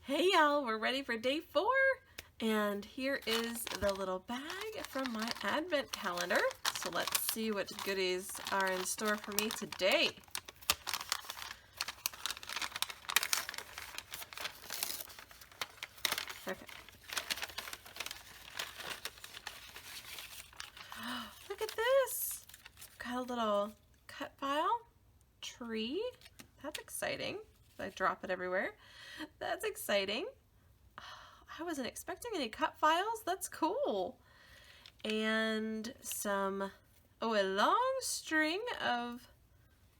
Hey y'all, we're ready for day 4, and here is the little bag from my advent calendar. So let's see what goodies are in store for me today. Okay. Look at this! Got a little cut file tree. That's exciting. I drop it everywhere. That's exciting. I wasn't expecting any cut files. That's cool. And a long string of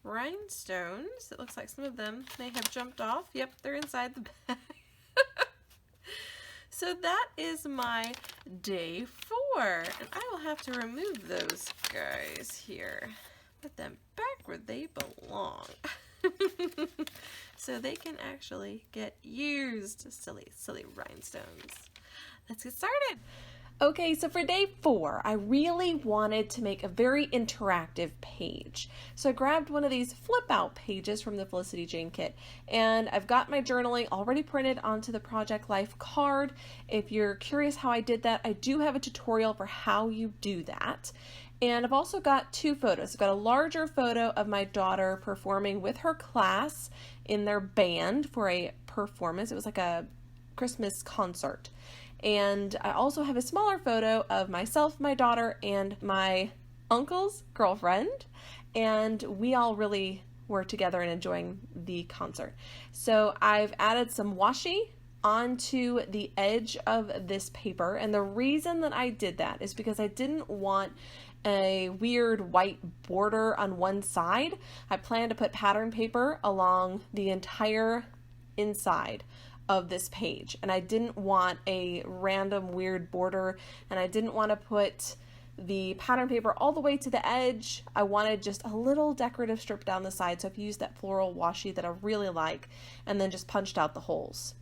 rhinestones. It looks like some of them may have jumped off. Yep, they're inside the bag. So that is my day 4. And I will have to remove those guys here. Put them back where they belong. So they can actually get used. Silly rhinestones. Let's get started. Okay, so for day 4, I really wanted to make a very interactive page. So I grabbed one of these flip out pages from the Felicity Jane kit, and I've got my journaling already printed onto the Project Life card. If you're curious how I did that, I do have a tutorial for how you do that. And I've also got 2 photos. I've got a larger photo of my daughter performing with her class in their band for a performance. It was like a Christmas concert. And I also have a smaller photo of myself, my daughter, and my uncle's girlfriend. And we all really were together and enjoying the concert. So I've added some washi onto the edge of this paper. And the reason that I did that is because I didn't want a weird white border on one side. I plan to put pattern paper along the entire inside of this page, and I didn't want a random weird border, and I didn't want to put the pattern paper all the way to the edge. I wanted just a little decorative strip down the side, so I've used that floral washi that I really like and then just punched out the holes.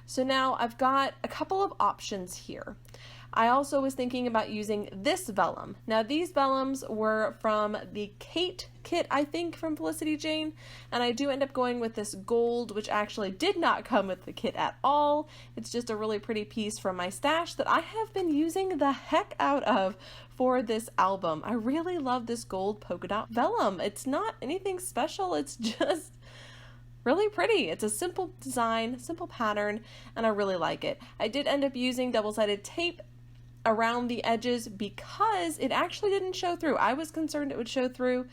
So now I've got a couple of options here. I also was thinking about using this vellum. Now these vellums were from the Kate kit, I think, from Felicity Jane, and I do end up going with this gold, which actually did not come with the kit at all. It's just a really pretty piece from my stash that I have been using the heck out of for this album. I really love this gold polka dot vellum. It's not anything special, it's just really pretty. It's a simple design, simple pattern, and I really like it. I did end up using double-sided tape around the edges because it actually didn't show through. I was concerned it would show through.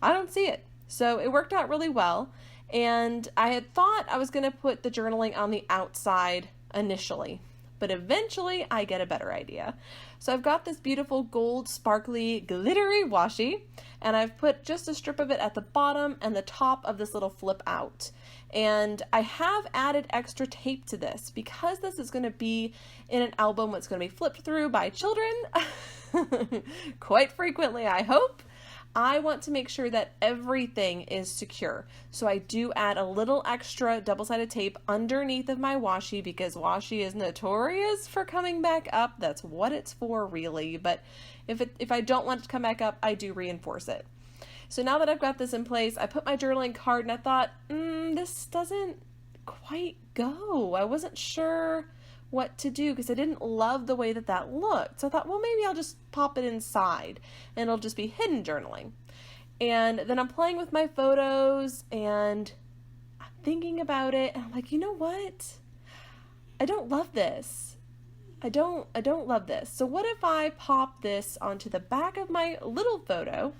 I don't see it. So it worked out really well. And I had thought I was going to put the journaling on the outside initially, but eventually I get a better idea. So I've got this beautiful gold sparkly glittery washi, and I've put just a strip of it at the bottom and the top of this little flip out. And I have added extra tape to this because this is going to be in an album that's going to be flipped through by children quite frequently, I hope. I want to make sure that everything is secure. So I do add a little extra double-sided tape underneath of my washi because washi is notorious for coming back up. That's what it's for, really. But if I don't want it to come back up, I do reinforce it. So now that I've got this in place, I put my journaling card and I thought, this doesn't quite go. I wasn't sure what to do because I didn't love the way that looked. So I thought, well, maybe I'll just pop it inside and it'll just be hidden journaling. And then I'm playing with my photos and I'm thinking about it and I'm like, you know what? I don't love this. I don't love this. So what if I pop this onto the back of my little photo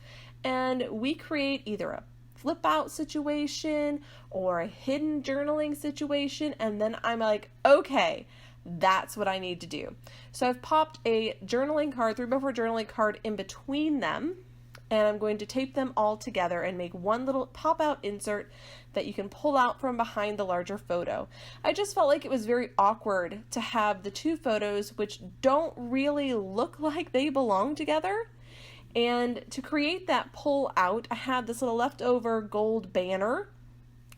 and we create either a flip out situation or a hidden journaling situation, and then I'm like, okay, that's what I need to do. So I've popped a journaling card, 3x4 journaling card in between them, and I'm going to tape them all together and make one little pop out insert that you can pull out from behind the larger photo. I just felt like it was very awkward to have the 2 photos which don't really look like they belong together. And to create that pull out, I had this little leftover gold banner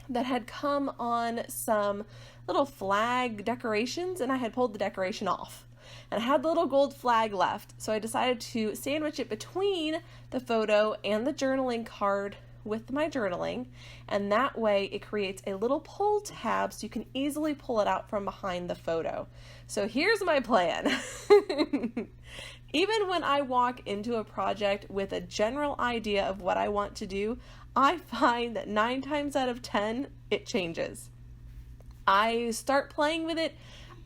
that had come on some little flag decorations, and I had pulled the decoration off. And I had the little gold flag left, so I decided to sandwich it between the photo and the journaling card with my journaling, and that way it creates a little pull tab so you can easily pull it out from behind the photo. So here's my plan. Even when I walk into a project with a general idea of what I want to do, I find that 9 times out of 10, it changes. I start playing with it,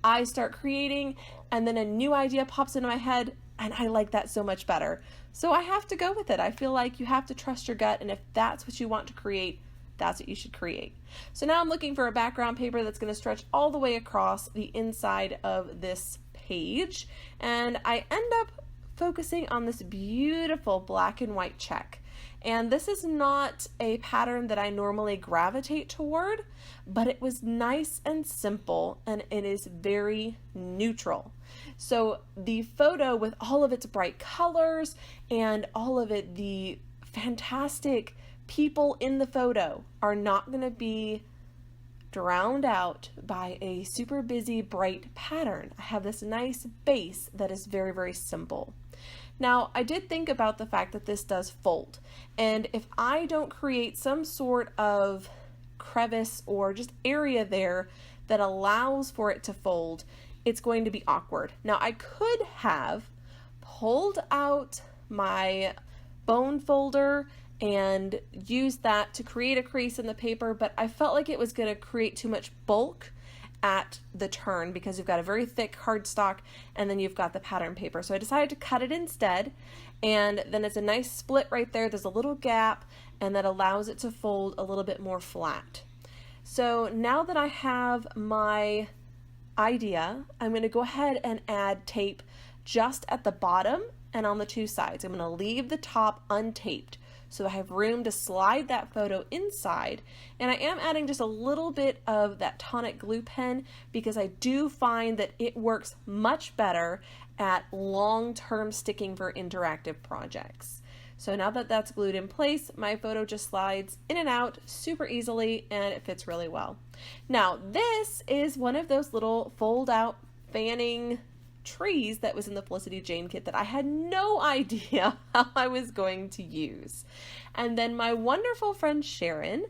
I start creating, and then a new idea pops into my head, and I like that so much better. So I have to go with it. I feel like you have to trust your gut, and if that's what you want to create, that's what you should create. So now I'm looking for a background paper that's going to stretch all the way across the inside of this page, and I end up focusing on this beautiful black and white check. And this is not a pattern that I normally gravitate toward, but it was nice and simple, and it is very neutral. So the photo, with all of its bright colors and all of it, the fantastic people in the photo are not going to be drowned out by a super busy bright pattern. I have this nice base that is very, very simple. Now, I did think about the fact that this does fold, and if I don't create some sort of crevice or just area there that allows for it to fold, it's going to be awkward. Now, I could have pulled out my bone folder and used that to create a crease in the paper, but I felt like it was going to create too much bulk at the turn because you've got a very thick cardstock and then you've got the pattern paper. So I decided to cut it instead, and then it's a nice split right there. There's a little gap, and that allows it to fold a little bit more flat. So now that I have my idea, I'm going to go ahead and add tape just at the bottom and on the 2 sides. I'm going to leave the top untaped so I have room to slide that photo inside, and I am adding just a little bit of that tonic glue pen because I do find that it works much better at long-term sticking for interactive projects. So now that that's glued in place, my photo just slides in and out super easily, and it fits really well. Now, this is one of those little fold-out fanning trees that was in the Felicity Jane kit that I had no idea how I was going to use. And then my wonderful friend Sharon,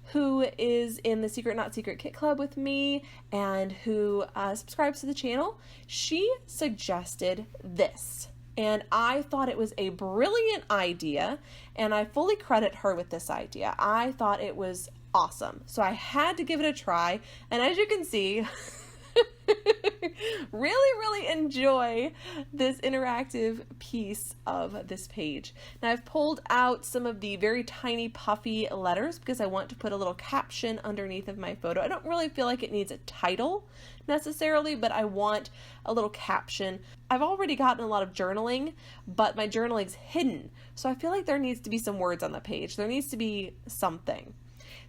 who is in the Secret Not Secret Kit Club with me and who subscribes to the channel, she suggested this. And I thought it was a brilliant idea, and I fully credit her with this idea. I thought it was awesome. So I had to give it a try, and as you can see, really enjoy this interactive piece of this page. Now I've pulled out some of the very tiny puffy letters because I want to put a little caption underneath of my photo. I don't really feel like it needs a title necessarily, but I want a little caption. I've already gotten a lot of journaling, but my journaling's hidden, so I feel like there needs to be some words on the page. There needs to be something.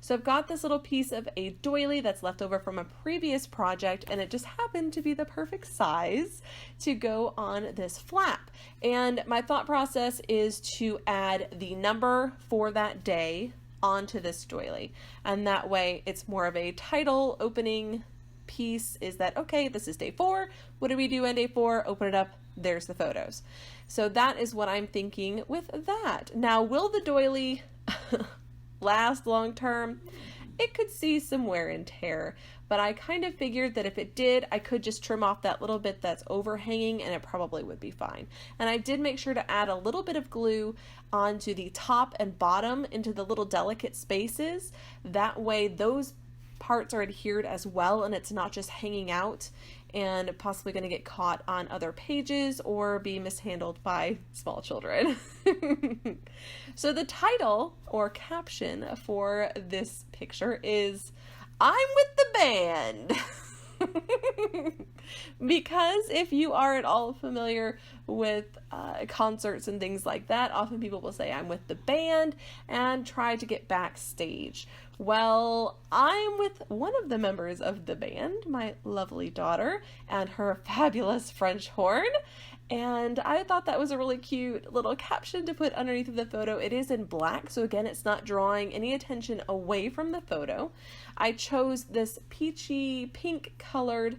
So I've got this little piece of a doily that's left over from a previous project, and it just happened to be the perfect size to go on this flap. And my thought process is to add the number for that day onto this doily, and that way it's more of a title opening piece. Is that okay, this is day 4, what do we do on day 4? Open it up, there's the photos. So that is what I'm thinking with that. Now, will the doily last long term? It could see some wear and tear, but I kind of figured that if it did, I could just trim off that little bit that's overhanging and it probably would be fine. And I did make sure to add a little bit of glue onto the top and bottom into the little delicate spaces. That way those parts are adhered as well, and it's not just hanging out and possibly going to get caught on other pages or be mishandled by small children. So the title or caption for this picture is "I'm with the band." Because if you are at all familiar with concerts and things like that, often people will say I'm with the band and try to get backstage. Well, I'm with one of the members of the band, my lovely daughter, and her fabulous French horn. And I thought that was a really cute little caption to put underneath of the photo. It is in black, so again, it's not drawing any attention away from the photo. I chose this peachy pink colored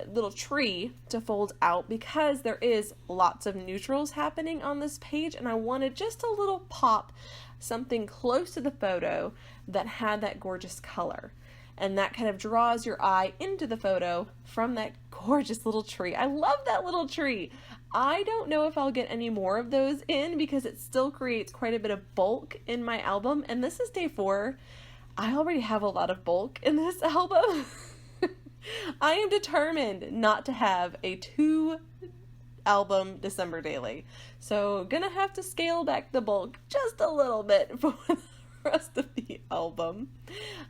little tree to fold out because there is lots of neutrals happening on this page, and I wanted just a little pop, something close to the photo that had that gorgeous color. And that kind of draws your eye into the photo from that gorgeous little tree. I love that little tree. I don't know if I'll get any more of those in because it still creates quite a bit of bulk in my album. And this is day 4. I already have a lot of bulk in this album. I am determined not to have a 2 album December daily. So gonna have to scale back the bulk just a little bit for the rest of the album.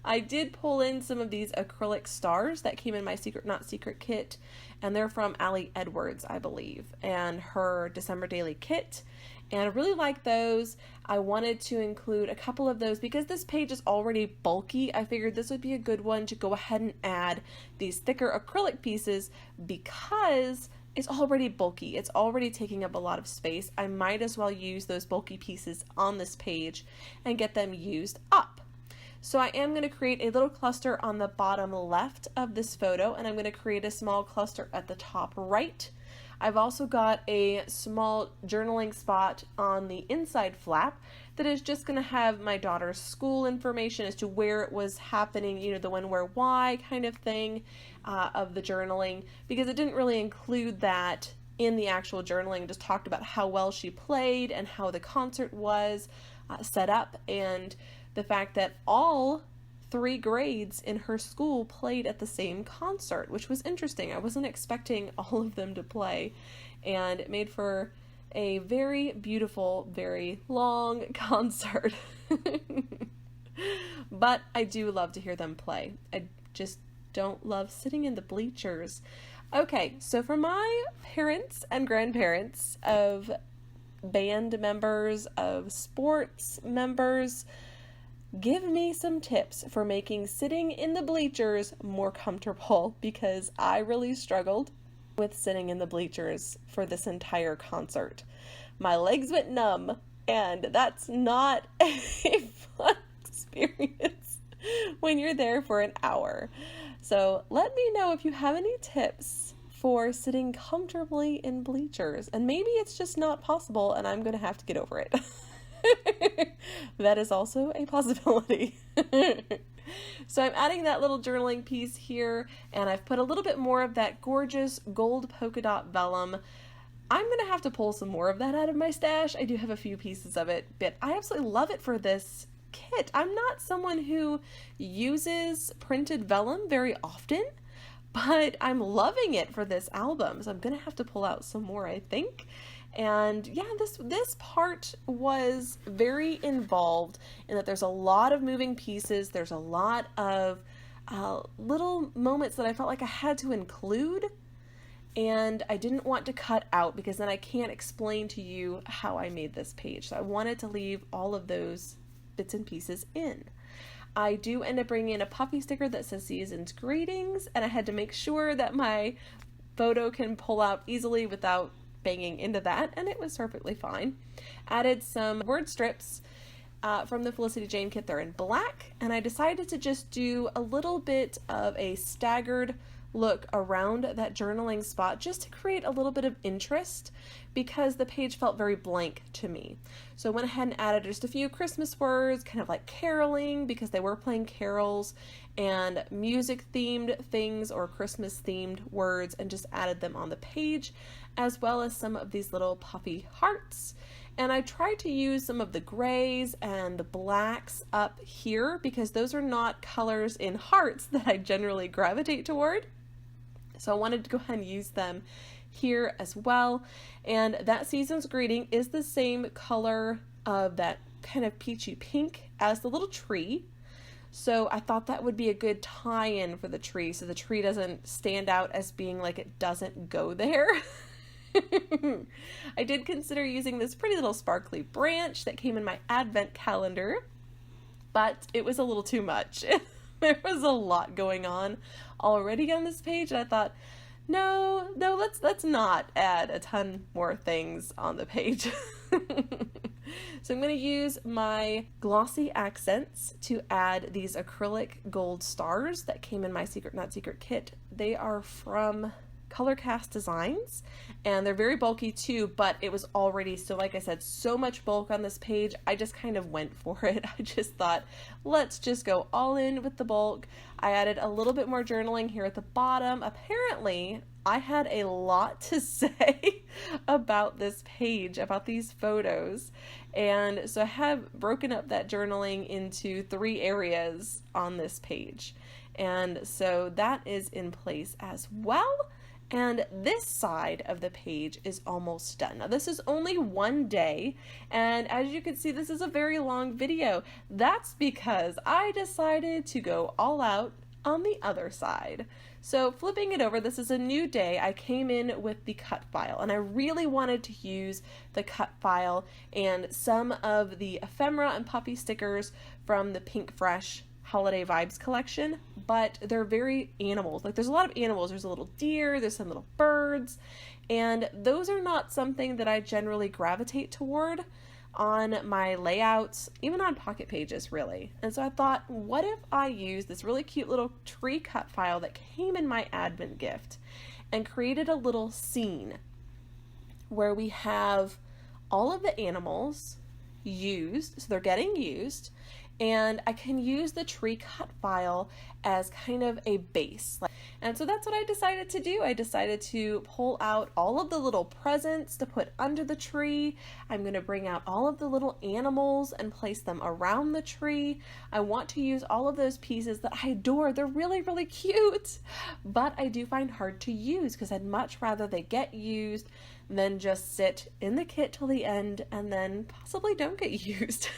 I did pull in some of these acrylic stars that came in my Secret Not Secret kit, and they're from Allie Edwards, I believe, and her December daily kit. And I really like those. I wanted to include a couple of those because this page is already bulky. I figured this would be a good one to go ahead and add these thicker acrylic pieces because it's already bulky. It's already taking up a lot of space. I might as well use those bulky pieces on this page and get them used up. So I am going to create a little cluster on the bottom left of this photo, and I'm going to create a small cluster at the top right. I've also got a small journaling spot on the inside flap that is just going to have my daughter's school information as to where it was happening, you know, the when, where, why kind of thing of the journaling, because it didn't really include that in the actual journaling. It just talked about how well she played and how the concert was set up, and the fact that all 3 grades in her school played at the same concert, which was interesting. I wasn't expecting all of them to play, and it made for a very beautiful, very long concert. But I do love to hear them play. I just don't love sitting in the bleachers. Okay, so for my parents and grandparents of band members, of sports members, give me some tips for making sitting in the bleachers more comfortable, because I really struggled with sitting in the bleachers for this entire concert. My legs went numb, and that's not a fun experience when you're there for an hour. So let me know if you have any tips for sitting comfortably in bleachers, and maybe it's just not possible and I'm going to have to get over it. That is also a possibility. So I'm adding that little journaling piece here, and I've put a little bit more of that gorgeous gold polka dot vellum. I'm going to have to pull some more of that out of my stash. I do have a few pieces of it, but I absolutely love it for this kit. I'm not someone who uses printed vellum very often, but I'm loving it for this album, so I'm going to have to pull out some more, I think. And yeah, this part was very involved in that there's a lot of moving pieces. There's a lot of little moments that I felt like I had to include, and I didn't want to cut out because then I can't explain to you how I made this page. So I wanted to leave all of those bits and pieces in. I do end up bringing in a puffy sticker that says Season's Greetings, and I had to make sure that my photo can pull out easily without banging into that, and it was perfectly fine. Added some word strips from the Felicity Jane kit. They're in black, and I decided to just do a little bit of a staggered look around that journaling spot just to create a little bit of interest because the page felt very blank to me. So I went ahead and added just a few Christmas words, kind of like caroling, because they were playing carols, and music themed things or Christmas themed words, and just added them on the page, as well as some of these little puffy hearts. And I tried to use some of the grays and the blacks up here because those are not colors in hearts that I generally gravitate toward. So I wanted to go ahead and use them here as well. And that Season's Greeting is the same color of that kind of peachy pink as the little tree. So I thought that would be a good tie-in for the tree, so the tree doesn't stand out as being like it doesn't go there. I did consider using this pretty little sparkly branch that came in my advent calendar, but it was a little too much. There was a lot going on already on this page, and I thought, no, let's not add a ton more things on the page. So I'm going to use my glossy accents to add these acrylic gold stars that came in my Secret Not Secret kit they are from Color Cast Designs, and they're very bulky too, but it was already, so like I said, so much bulk on this page, I just kind of went for it. I just thought, let's just go all in with the bulk. I added a little bit more journaling here at the bottom. Apparently, I had a lot to say about this page, about these photos, and so I have broken up that journaling into 3 areas on this page, and so that is in place as well. And this side of the page is almost done. Now this is only one day, and as you can see, this is a very long video. That's because I decided to go all out on the other side. So flipping it over, this is a new day. I came in with the cut file, and I really wanted to use the cut file and some of the ephemera and puppy stickers from the Pink Fresh Holiday Vibes collection, but they're very animals. Like, there's a lot of animals. There's a little deer, there's some little birds, and those are not something that I generally gravitate toward on my layouts, even on pocket pages, really. And so I thought, what if I use this really cute little tree cut file that came in my Advent gift and created a little scene where we have all of the animals used, so they're getting used, and I can use the tree cut file as kind of a base. And so that's what I decided to do. I decided to pull out all of the little presents to put under the tree. I'm going to bring out all of the little animals and place them around the tree. I want to use all of those pieces that I adore. They're really, really cute, but I do find hard to use because I'd much rather they get used than just sit in the kit till the end and then possibly don't get used.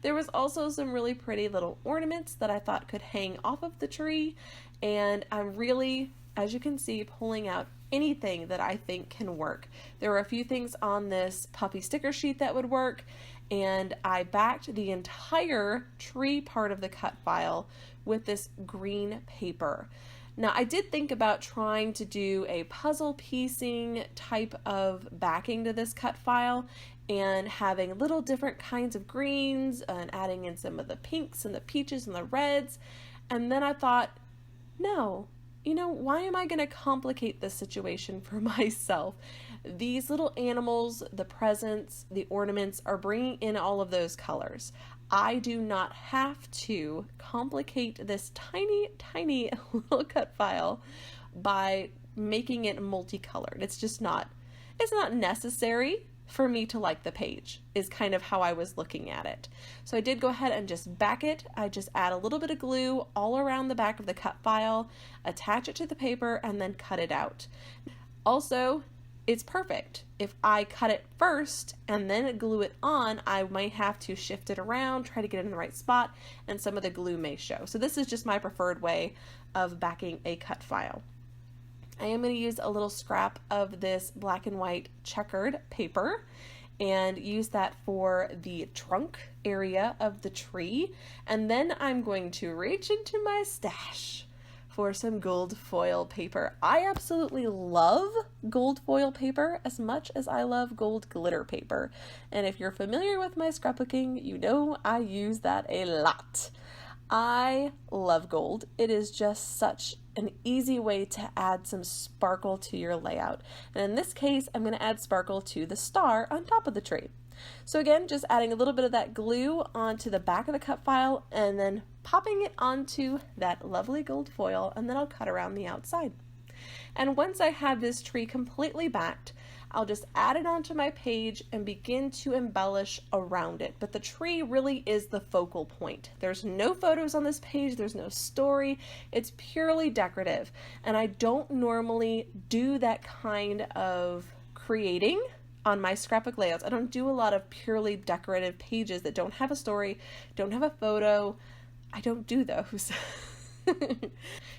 There was also some really pretty little ornaments that I thought could hang off of the tree, and I'm really, as you can see, pulling out anything that I think can work. There were a few things on this puppy sticker sheet that would work, and I backed the entire tree part of the cut file with this green paper. Now, I did think about trying to do a puzzle piecing type of backing to this cut file and having little different kinds of greens and adding in some of the pinks and the peaches and the reds. And then I thought, no, why am I going to complicate this situation for myself? These little animals, the presents, the ornaments are bringing in all of those colors. I do not have to complicate this tiny, tiny little cut file by making it multicolored. It's not necessary for me to like the page, is kind of how I was looking at it. So I did go ahead and just back it. I just add a little bit of glue all around the back of the cut file, attach it to the paper, and then cut it out. Also, it's perfect. If I cut it first and then glue it on, I might have to shift it around, try to get it in the right spot, and some of the glue may show. So this is just my preferred way of backing a cut file. I am going to use a little scrap of this black and white checkered paper and use that for the trunk area of the tree. And then I'm going to reach into my stash for some gold foil paper. I absolutely love gold foil paper as much as I love gold glitter paper. And if you're familiar with my scrapbooking, you know I use that a lot. I love gold. It is just such an easy way to add some sparkle to your layout. And in this case, I'm going to add sparkle to the star on top of the tree. So again, just adding a little bit of that glue onto the back of the cut file and then popping it onto that lovely gold foil, and then I'll cut around the outside. And once I have this tree completely backed, I'll just add it onto my page and begin to embellish around it. But the tree really is the focal point. There's no photos on this page, there's no story, it's purely decorative. And I don't normally do that kind of creating on my scrapbook layouts. I don't do a lot of purely decorative pages that don't have a story, don't have a photo. I don't do those.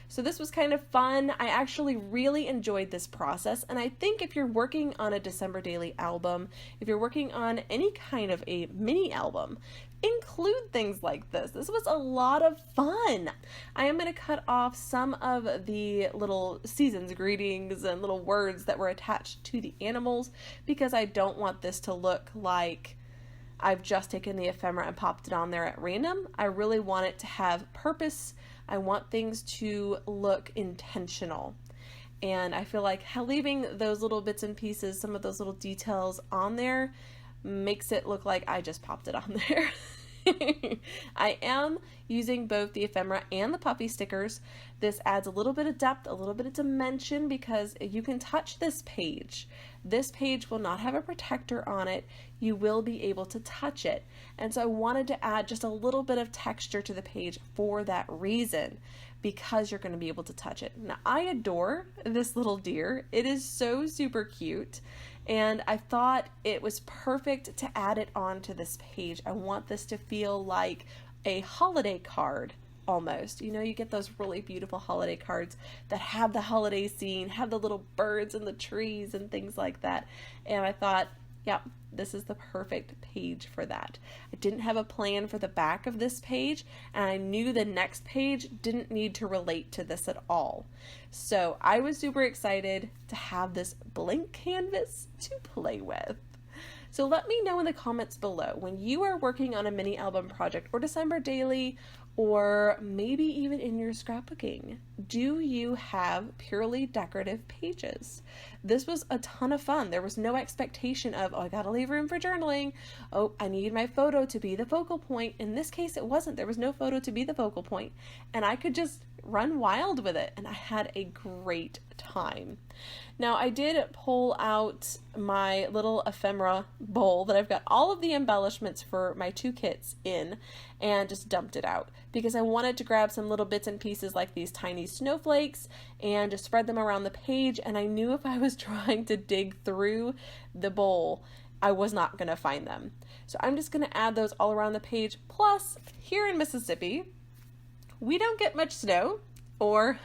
So this was kind of fun. I actually really enjoyed this process, and I think if you're working on a December daily album, if you're working on any kind of a mini album, include things like this. This was a lot of fun. I am going to cut off some of the little season's greetings and little words that were attached to the animals because I don't want this to look like I've just taken the ephemera and popped it on there at random. I really want it to have purpose. I want things to look intentional. And I feel like leaving those little bits and pieces, some of those little details on there, makes it look like I just popped it on there. I am using both the ephemera and the puffy stickers. This adds a little bit of depth, a little bit of dimension, because you can touch this page. This page will not have a protector on it. You will be able to touch it. And so I wanted to add just a little bit of texture to the page for that reason, because you're going to be able to touch it. Now, I adore this little deer. It is so super cute. And I thought it was perfect to add it onto this page. I want this to feel like a holiday card almost. You know, you get those really beautiful holiday cards that have the holiday scene, have the little birds and the trees and things like that. And I thought, yeah, this is the perfect page for that. I didn't have a plan for the back of this page, and I knew the next page didn't need to relate to this at all. So I was super excited to have this blank canvas to play with. So let me know in the comments below, when you are working on a mini album project or December daily, or maybe even in your scrapbooking, do you have purely decorative pages? This was a ton of fun. There was no expectation of, oh, I gotta leave room for journaling. Oh, I need my photo to be the focal point. In this case, it wasn't. There was no photo to be the focal point, and I could just run wild with it, and I had a great time. Now, I did pull out my little ephemera bowl that I've got all of the embellishments for my 2 kits in, and just dumped it out because I wanted to grab some little bits and pieces like these tiny snowflakes and just spread them around the page. And I knew if I was trying to dig through the bowl, I was not going to find them. So I'm just going to add those all around the page. Plus, here in Mississippi, we don't get much snow, or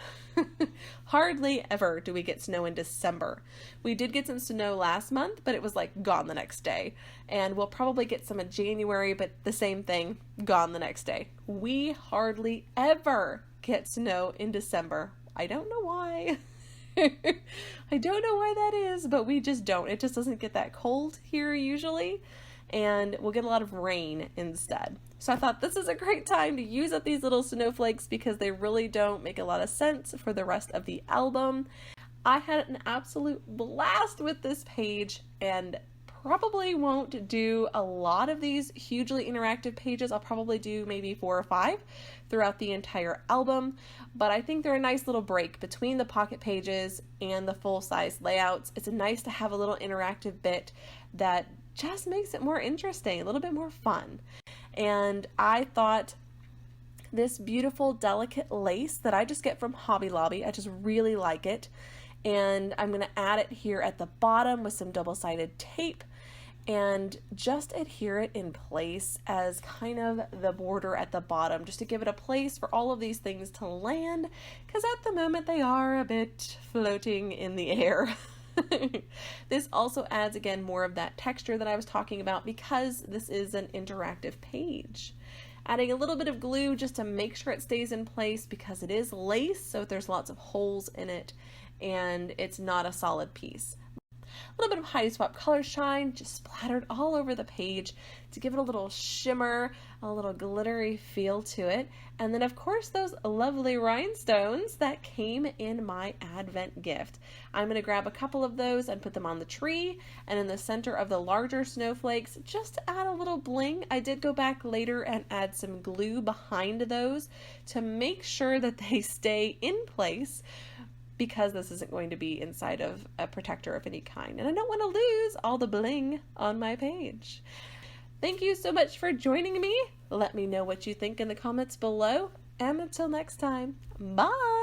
hardly ever do we get snow in December. We did get some snow last month, but it was like gone the next day. And we'll probably get some in January, but the same thing, gone the next day. We hardly ever get snow in December. I don't know why. I don't know why that is, but we just don't. It just doesn't get that cold here usually, and we'll get a lot of rain instead. So I thought this is a great time to use up these little snowflakes because they really don't make a lot of sense for the rest of the album. I had an absolute blast with this page, and probably won't do a lot of these hugely interactive pages. I'll probably do maybe 4 or 5 throughout the entire album, but I think they're a nice little break between the pocket pages and the full-size layouts. It's nice to have a little interactive bit that just makes it more interesting, a little bit more fun. And I thought this beautiful delicate lace that I just get from Hobby Lobby, I just really like it. And I'm going to add it here at the bottom with some double-sided tape and just adhere it in place as kind of the border at the bottom, just to give it a place for all of these things to land, because at the moment they are a bit floating in the air. This also adds, again, more of that texture that I was talking about because this is an interactive page. Adding a little bit of glue just to make sure it stays in place because it is lace, so there's lots of holes in it and it's not a solid piece. A little bit of Heidi Swapp Color Shine just splattered all over the page to give it a little shimmer, a little glittery feel to it. And then, of course, those lovely rhinestones that came in my Advent gift. I'm going to grab a couple of those and put them on the tree, and in the center of the larger snowflakes, just to add a little bling. I did go back later and add some glue behind those to make sure that they stay in place, because this isn't going to be inside of a protector of any kind. And I don't want to lose all the bling on my page. Thank you so much for joining me. Let me know what you think in the comments below. And until next time, bye!